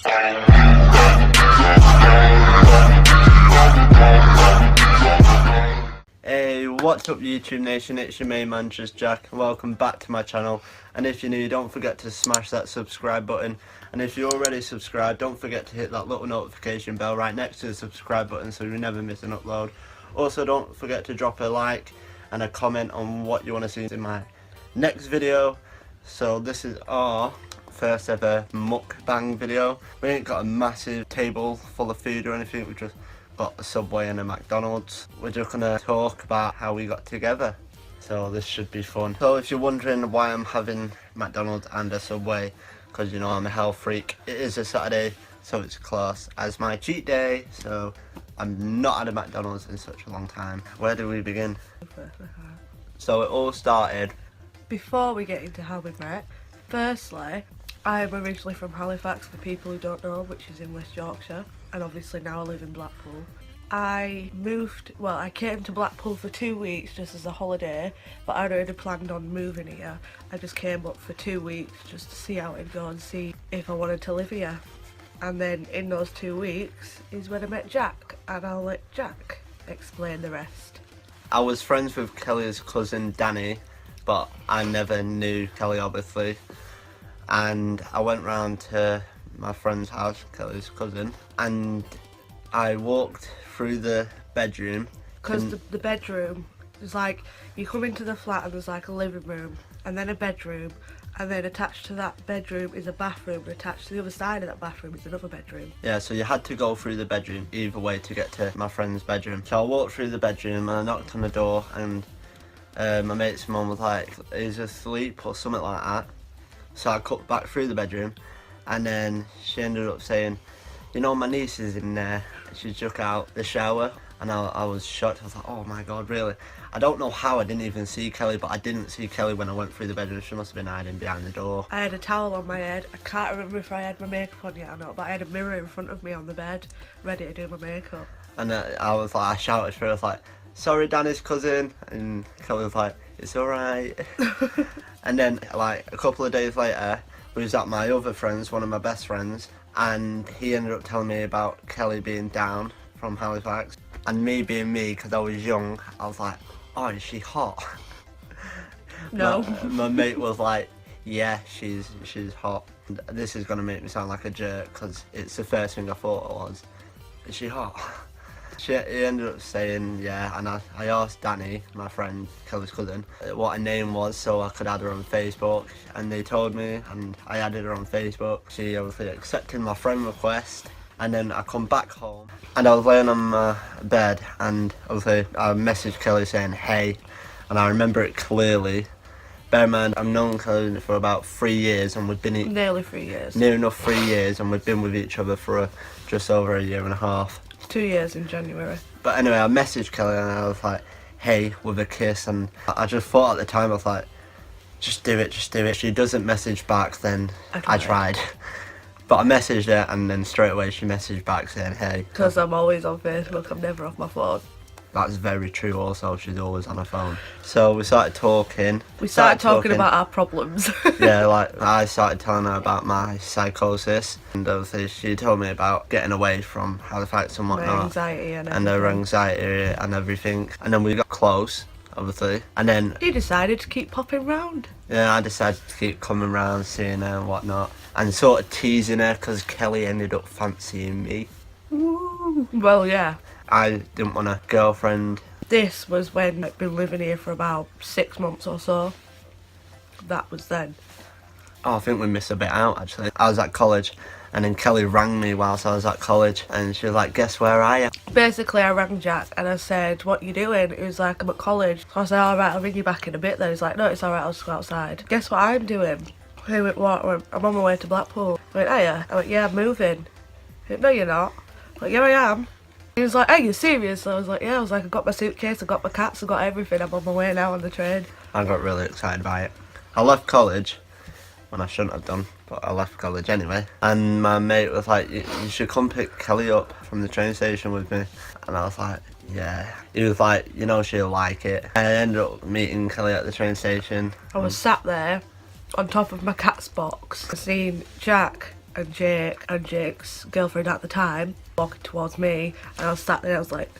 Hey, what's up YouTube Nation, it's your main man, just Jack, and welcome back to my channel. And if you're new, don't forget to smash that subscribe button, and if you're already subscribed, don't forget to hit that little notification bell right next to the subscribe button so you never miss an upload. Also, don't forget to drop a like and a comment on what you want to see in my next video. So this is our first ever mukbang video. We ain't got a massive table full of food or anything, we just got a Subway and a McDonald's. We're just gonna talk about how we got together, so this should be fun. So if you're wondering why I'm having McDonald's and a Subway, because you know I'm a health freak, it is a Saturday, so it's classed as my cheat day, so I'm not at a McDonald's in such a long time. Where do we begin? So it all started. Before we get into how we met, firstly, I'm originally from Halifax, for people who don't know, which is in West Yorkshire, and obviously now I live in Blackpool. I came to Blackpool for 2 weeks just as a holiday, but I'd already planned on moving here. I just came up for 2 weeks just to see how it'd go and see if I wanted to live here. And then in those 2 weeks is when I met Jack, and I'll let Jack explain the rest. I was friends with Kelly's cousin Danny, but I never knew Kelly obviously. And I went round to my friend's house, Kelly's cousin, and I walked through the bedroom. Because the bedroom is like, you come into the flat and there's like a living room and then a bedroom, and then attached to that bedroom is a bathroom, and attached to the other side of that bathroom is another bedroom. Yeah, so you had to go through the bedroom either way to get to my friend's bedroom. So I walked through the bedroom and I knocked on the door, and my mate's mum was like, "He's asleep," or something like that. So I cut back through the bedroom, and then she ended up saying, "You know, my niece is in there." She took out the shower, and I was shocked. I was like, "Oh my god, really?" I don't know how I didn't even see Kelly, but I didn't see Kelly when I went through the bedroom. She must have been hiding behind the door. I had a towel on my head. I can't remember if I had my makeup on yet or not, but I had a mirror in front of me on the bed, ready to do my makeup. And I was like, I shouted for her, I was like, "Sorry, Danny's cousin," and Kelly was like, "It's alright." And then like a couple of days later, we was at my other friend's, one of my best friends, and he ended up telling me about Kelly being down from Halifax, and me being me, because I was young, I was like, "Oh, is she hot?" No. My mate was like, "Yeah, she's hot." This is gonna make me sound like a jerk, because it's the first thing I thought it was. Is she hot? He ended up saying yeah, and I asked Danny, my friend, Kelly's cousin, what her name was so I could add her on Facebook, and they told me, and I added her on Facebook. She obviously accepted my friend request, and then I come back home, and I was laying on my bed, and obviously I messaged Kelly saying hey, and I remember it clearly. Bear in mind, I've known Kelly for about 3 years, and we've been... Nearly 3 years. Near enough 3 years, and we've been with each other for just over a year and a half. 2 years in January. But anyway, I messaged Kelly and I was like, "Hey," with a kiss, and I just thought at the time, I was like, just do it. If she doesn't message back, then I tried. But I messaged her, and then straight away she messaged back saying hey. Because I'm always on Facebook, I'm never off my phone. That's very true also, she's always on her phone. So we started talking. We started talking about our problems. Yeah, like I started telling her about my psychosis, and obviously she told me about getting away from Halifax and whatnot. My anxiety and everything. And her anxiety and everything. And then we got close, obviously. And then... You decided to keep popping round. Yeah, I decided to keep coming round, seeing her and whatnot. And sort of teasing her, because Kelly ended up fancying me. Woo. Well, yeah. I didn't want a girlfriend. This was when I'd been living here for about 6 months or so. That was then. Oh, I think we missed a bit out actually. I was at college, and then Kelly rang me whilst I was at college, and she was like, "Guess where I am?" Basically, I rang Jack and I said, "What you doing?" He was like, "I'm at college." So I said, "Alright, I'll ring you back in a bit then." He's like, "No, it's alright, I'll just go outside." Guess what I'm doing? He went, "What?" I went, "I'm on my way to Blackpool." I went, "Are you?" I went, "Yeah, I'm moving." He went, "No, you're not." I went, "Yeah, I am." He was like, "Are you serious?" So I was like, "Yeah." I was like, "I got my suitcase, I got my cats, I got everything. I'm on my way now on the train." I got really excited by it. I left college when I shouldn't have done, but I left college anyway. And my mate was like, you should come pick Kelly up from the train station with me. And I was like, yeah. He was like, you know, she'll like it. I ended up meeting Kelly at the train station. I was sat there on top of my cat's box, seeing Jack and Jake and Jake's girlfriend at the time walking towards me, and I was sat there, I was like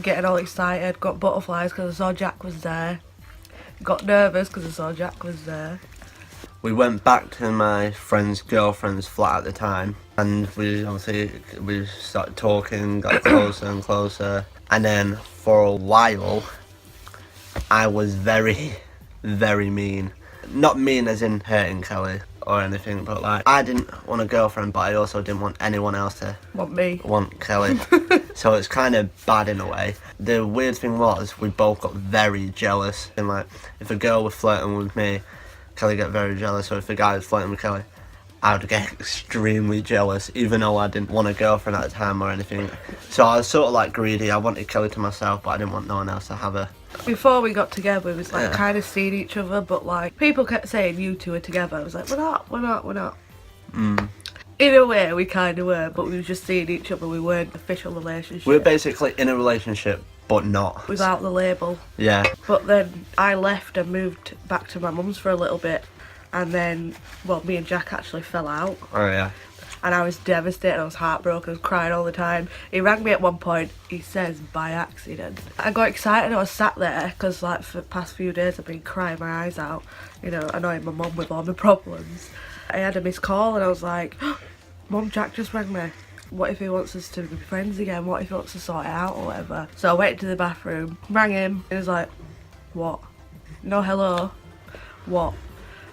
getting all excited, got butterflies because I saw Jack was there, got nervous because I saw Jack was there. We went back to my friend's girlfriend's flat at the time, and we started talking, got closer and closer, and then for a while I was very, very mean. Not mean as in hurting Kelly or anything, but like, I didn't want a girlfriend, but I also didn't want anyone else to want Kelly. So it's kind of bad in a way. The weird thing was, we both got very jealous. And like, if a girl was flirting with me, Kelly got very jealous. Or if a guy was flirting with Kelly, I would get extremely jealous, even though I didn't want a girlfriend at the time or anything. So I was sort of like greedy. I wanted Kelly to myself, but I didn't want no one else to have her. Before we got together, we was like kind of seeing each other, but like people kept saying you two are together. I was like, we're not. In a way, we kind of were, but we were just seeing each other. We weren't official relationship. We were basically in a relationship, but not. Without the label. Yeah. But then I left and moved back to my mum's for a little bit, and then, well, me and Jack actually fell out. Oh yeah. And I was devastated, I was heartbroken, I was crying all the time. He rang me at one point, he says, by accident. I got excited, I was sat there, because like for the past few days I've been crying my eyes out, you know, annoying my mum with all my problems. I had a missed call and I was like, Mum, Jack just rang me. What if he wants us to be friends again? What if he wants to sort it out or whatever? So I went to the bathroom, rang him, and he was like, what? No, hello? What?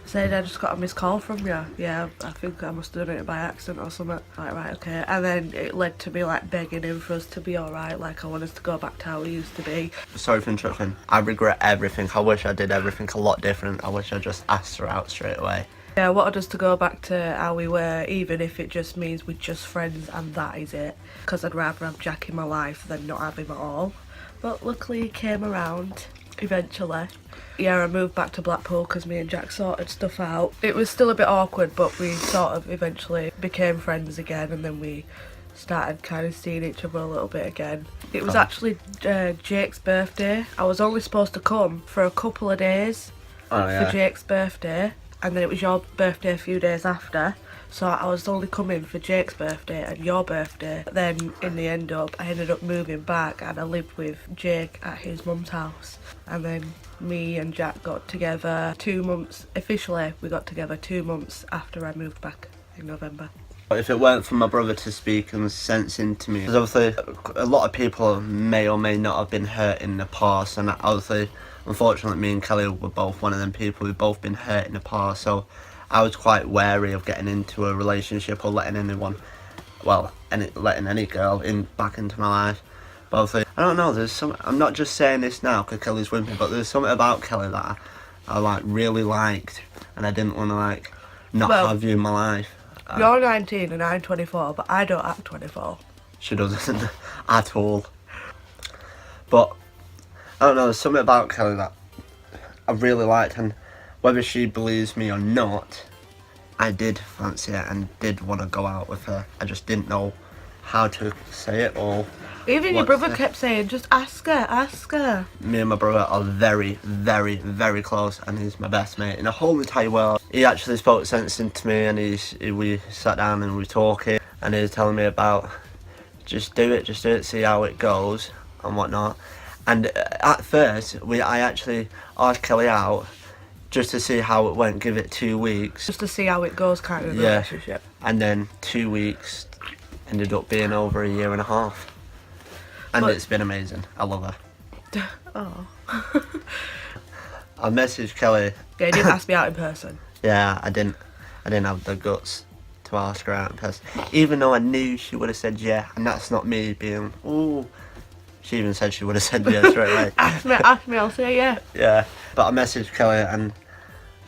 Said I just got a missed call from you. Yeah, I think I must have done it by accident or something. Like, right, okay. And then it led to me like begging him for us to be alright, like I want us to go back to how we used to be. Sorry for interrupting. I regret everything. I wish I did everything a lot different. I wish I just asked her out straight away. Yeah, I wanted us to go back to how we were, even if it just means we're just friends and that is it. Because I'd rather have Jack in my life than not have him at all. But luckily he came around eventually. Yeah, I moved back to Blackpool because me and Jack sorted stuff out. It was still a bit awkward, but we sort of eventually became friends again, and then we started kind of seeing each other a little bit again. It was actually Jake's birthday. I was only supposed to come for a couple of days for Jake's birthday, and then it was your birthday a few days after. So I was only coming for Jake's birthday and your birthday. Then in the end up, I ended up moving back and I lived with Jake at his mum's house. And then me and Jack got together 2 months, officially we got together 2 months after I moved back in November. If it weren't for my brother to speak and sense into me, because obviously a lot of people may or may not have been hurt in the past, and obviously, unfortunately, me and Kelly were both one of them people who've both been hurt in the past, so I was quite wary of getting into a relationship or letting anyone, well, letting any girl back into my life. But obviously, I don't know, there's some, I'm not just saying this now because Kelly's with me, but there's something about Kelly that I like really liked, and I didn't want to like not have you in my life. You're 19 and I'm 24, but I don't act 24. She doesn't at all. But I don't know, there's something about Kelly that I really liked, and whether she believes me or not, I did fancy her and did want to go out with her. I just didn't know how to say it or... Even your brother kept saying, just ask her, ask her. Me and my brother are very, very, very close, and he's my best mate in the whole entire world. He actually spoke sense into me, and we sat down and we were talking, and he was telling me about just do it, see how it goes and whatnot. And at first, I actually asked Kelly out just to see how it went, give it 2 weeks. Just to see how it goes kind of relationship. And then 2 weeks ended up being over 1.5 years. And it's been amazing. I love her. Oh. I messaged Kelly. Yeah, you didn't ask me out in person. Yeah, I didn't have the guts to ask her out in person. Even though I knew she would have said yeah, and that's not me being, ooh. She even said she would have said yeah straight away. Ask me, I'll say yeah. Yeah, but I messaged Kelly and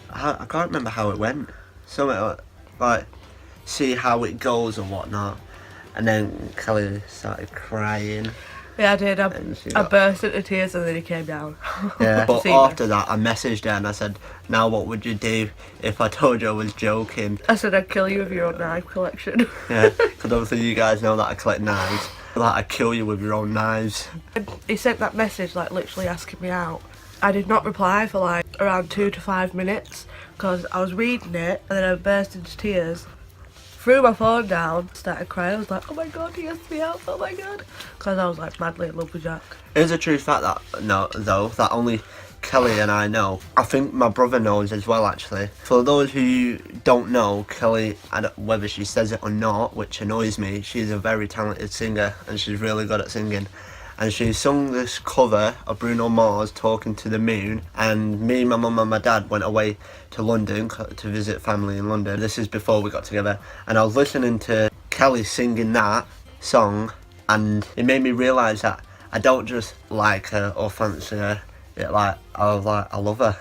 I can't remember how it went. Something like, see how it goes and whatnot. And then Kelly started crying. Yeah, I did. I burst into tears and then he came down. Yeah, but after that I messaged her and I said, now what would you do if I told you I was joking? I said I'd kill you with your own knife collection. Yeah, because obviously you guys know that I collect knives. Like, I'd kill you with your own knives. He sent that message, like, literally asking me out. I did not reply for, like, around 2 to 5 minutes, because I was reading it, and then I burst into tears threw my phone down, started crying. I was like, oh my god, he has to be out, oh my god. Because I was like madly in love with Jack. It is a true fact that only Kelly and I know. I think my brother knows as well, actually. For those who don't know, Kelly, whether she says it or not, which annoys me, she's a very talented singer and she's really good at singing. And she sung this cover of Bruno Mars, Talking to the Moon, and me, my mum and my dad went away to London to visit family in London. This is before we got together, and I was listening to Kelly singing that song, and it made me realise that I don't just like her or fancy her, I love her.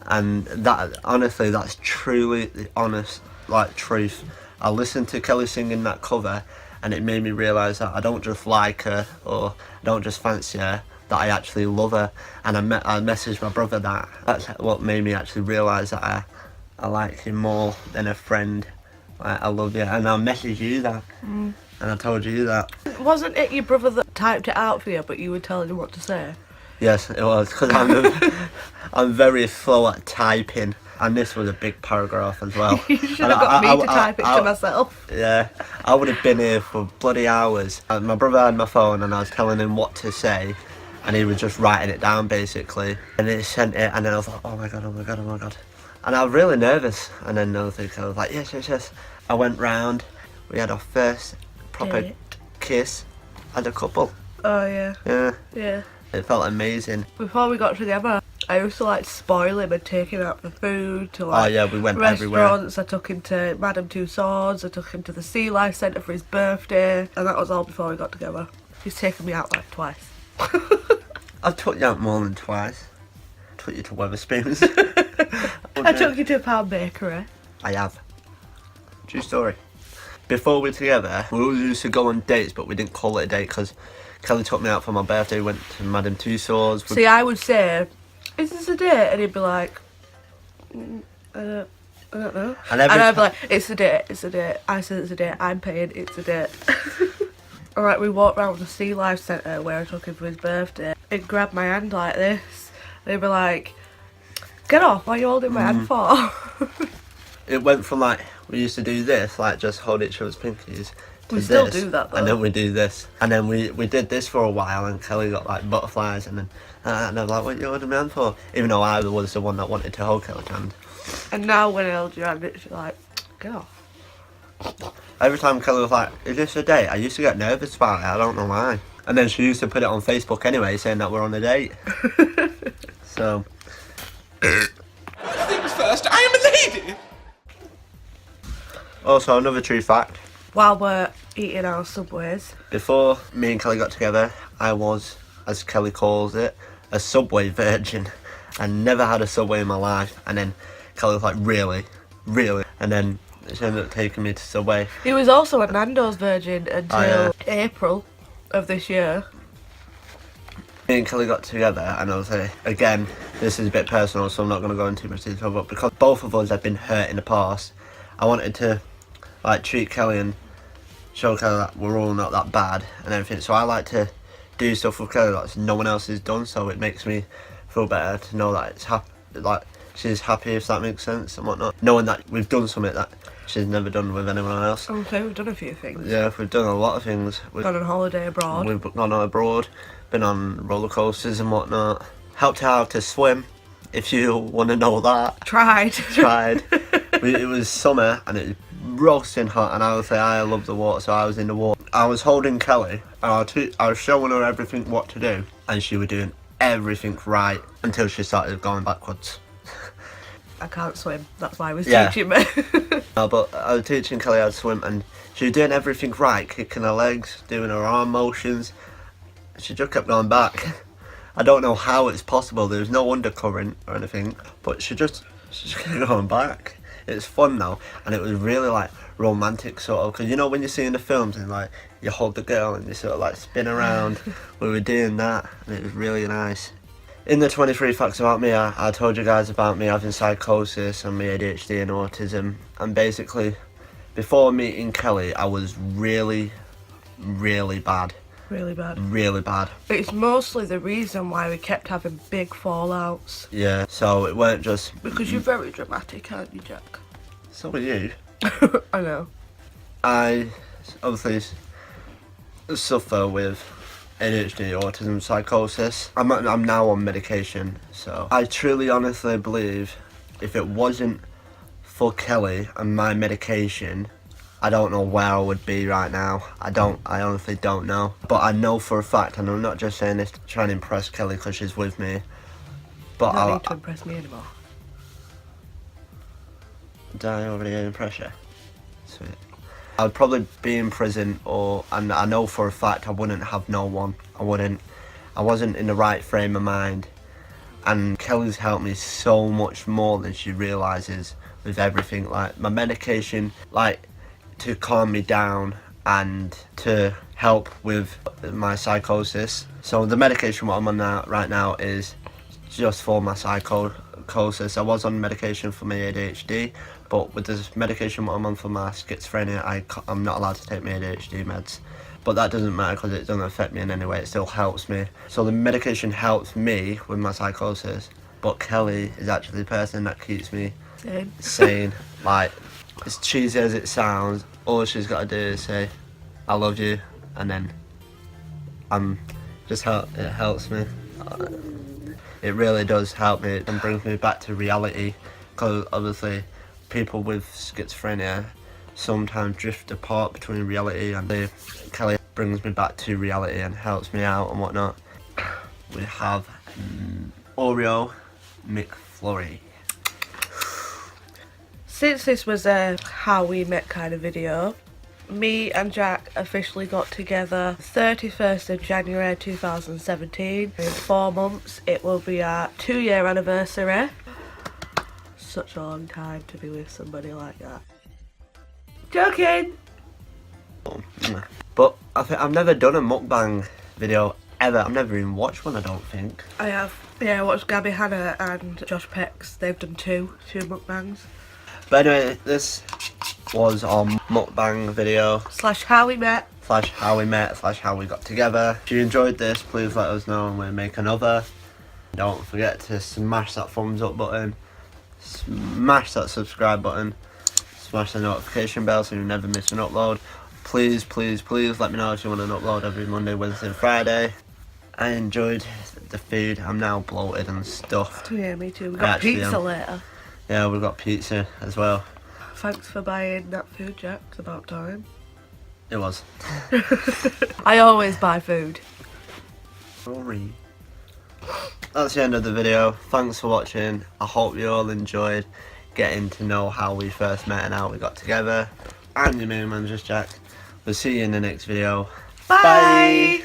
And that, honestly, that's truly the honest, truth. I listened to Kelly singing that cover, and it made me realise that I don't just like her or I don't just fancy her, that I actually love her. And I messaged my brother that. That's what made me actually realise that I like him more than a friend. I love you. And I messaged you that. And I told you that. Wasn't it your brother that typed it out for you, but you were telling him what to say? Yes, it was, because I'm very slow at typing. And this was a big paragraph as well. You should have got me to type it to myself. Yeah, I would have been here for bloody hours. My brother had my phone and I was telling him what to say, and he was just writing it down basically. And he sent it, and then I was like, oh my god, oh my god, oh my god. And I was really nervous. And then I was like, yes. I went round. We had our first proper kiss as a couple. Oh yeah. Yeah. It felt amazing. Before we got together, I used to spoil him and take him out for food to we went everywhere. restaurants. I took him to Madame Tussauds. I took him to the Sea Life Centre for his birthday, and that was all before we got together. He's taken me out twice. I've took you out more than twice. I took you to Wetherspoons. I took you to a pound bakery. I have. True story. Before we were together, we always used to go on dates, but we didn't call it a date because Kelly took me out for my birthday. We went to Madame Tussauds. See, I would say, is this a date? And he'd be like, I don't know. And I'd be like, it's a date. I said it's a date. I'm paying. It's a date. Alright, we walked around the Sea Life Centre where I took him for his birthday. He'd grab my hand like this. And he'd be like, get off, what are you holding my hand for? It went from we used to do this, just hold each other's pinkies. We still do that though. And then we do this. And then we did this for a while, and Kelly got butterflies, and then and I was like, what are you holding my hand for? Even though I was the one that wanted to hold Kelly's hand. And now when I held your hand, it's like, get off. Every time Kelly was like, is this a date? I used to get nervous about it, I don't know why. And then she used to put it on Facebook anyway, saying that we're on a date. So. Things first, I am a lady! Also, another true fact. While we're eating our Subways. Before me and Kelly got together, I was, as Kelly calls it, a Subway virgin. I never had a Subway in my life. And then Kelly was like, really? And then she ended up taking me to Subway. He was also a Nando's virgin until April of this year. Me and Kelly got together, and I was like, again, this is a bit personal, so I'm not going to go into too much detail, but because both of us had been hurt in the past, I wanted to treat Kelly and show Kelly that we're all not that bad and everything. So I like to do stuff with Kelly that no one else has done, so it makes me feel better to know that she's happy, if that makes sense, and whatnot. Knowing that we've done something that she's never done with anyone else. Okay, we've done a few things. Yeah, we've done a lot of things. We've gone on holiday abroad. We've gone abroad, been on roller coasters and whatnot. Helped her how to swim, if you want to know that. Tried. It was summer and it was roasting hot, and I would say I love the water, so I was in the water. I was holding Kelly and I was showing her everything what to do, and she was doing everything right until she started going backwards. I can't swim, that's why I was teaching me. No, but I was teaching Kelly how to swim, and she was doing everything right, kicking her legs, doing her arm motions. She just kept going back. I don't know how it's possible, there's no undercurrent or anything, but she just kept going back. It's fun though, and it was really romantic sort of, because you know when you see in the films and you hold the girl and you sort of spin around. We were doing that, and it was really nice. In the 23 facts about me, I told you guys about me having psychosis and my ADHD and autism, and basically before meeting Kelly I was really bad. Really bad. It's mostly the reason why we kept having big fallouts. Yeah, so it weren't just... Because you're very dramatic, aren't you, Jack? So are you. I know. I obviously suffer with ADHD, autism, psychosis. I'm now on medication, so I truly honestly believe if it wasn't for Kelly and my medication, I don't know where I would be right now. I honestly don't know. But I know for a fact, and I'm not just saying this to try and impress Kelly because she's with me, but You don't need to impress me anymore. did I already impress you? Sweet. I'd probably be in prison, and I know for a fact I wouldn't have no one. I wasn't in the right frame of mind. And Kelly's helped me so much more than she realises with everything. Like my medication, like to calm me down and to help with my psychosis. So the medication what I'm on right now is just for my psychosis. I was on medication for my ADHD, but with this medication what I'm on for my schizophrenia, I'm not allowed to take my ADHD meds. But that doesn't matter because it doesn't affect me in any way, it still helps me. So the medication helps me with my psychosis, but Kelly is actually the person that keeps me sane. Like, as cheesy as it sounds, all she's got to do is say, I love you, and then it helps me. It really does help me and brings me back to reality, because obviously people with schizophrenia sometimes drift apart between reality, and Kelly brings me back to reality and helps me out and whatnot. We have Oreo McFlurry. Since this was a how we met kind of video, me and Jack officially got together 31st of January 2017. In 4 months it will be our 2-year anniversary. Such a long time to be with somebody like that. Joking! But I think I've never done a mukbang video ever. I've never even watched one, I don't think. I have. Yeah, I watched Gabby Hanna and Josh Peck's. They've done two mukbangs. But anyway, this was our mukbang video. / how we met. / how we met. / how we got together. If you enjoyed this, please let us know and we'll make another. Don't forget to smash that thumbs up button. Smash that subscribe button. Smash the notification bell so you never miss an upload. Please, please, please let me know if you want an upload every Monday, Wednesday and Friday. I enjoyed the food. I'm now bloated and stuffed. Yeah, me too. We've got pizza later. Yeah, we've got pizza as well. Thanks for buying that food, Jack. It's about time. It was. I always buy food. Sorry. That's the end of the video. Thanks for watching. I hope you all enjoyed getting to know how we first met and how we got together. I'm your main man, just Jack. We'll see you in the next video. Bye.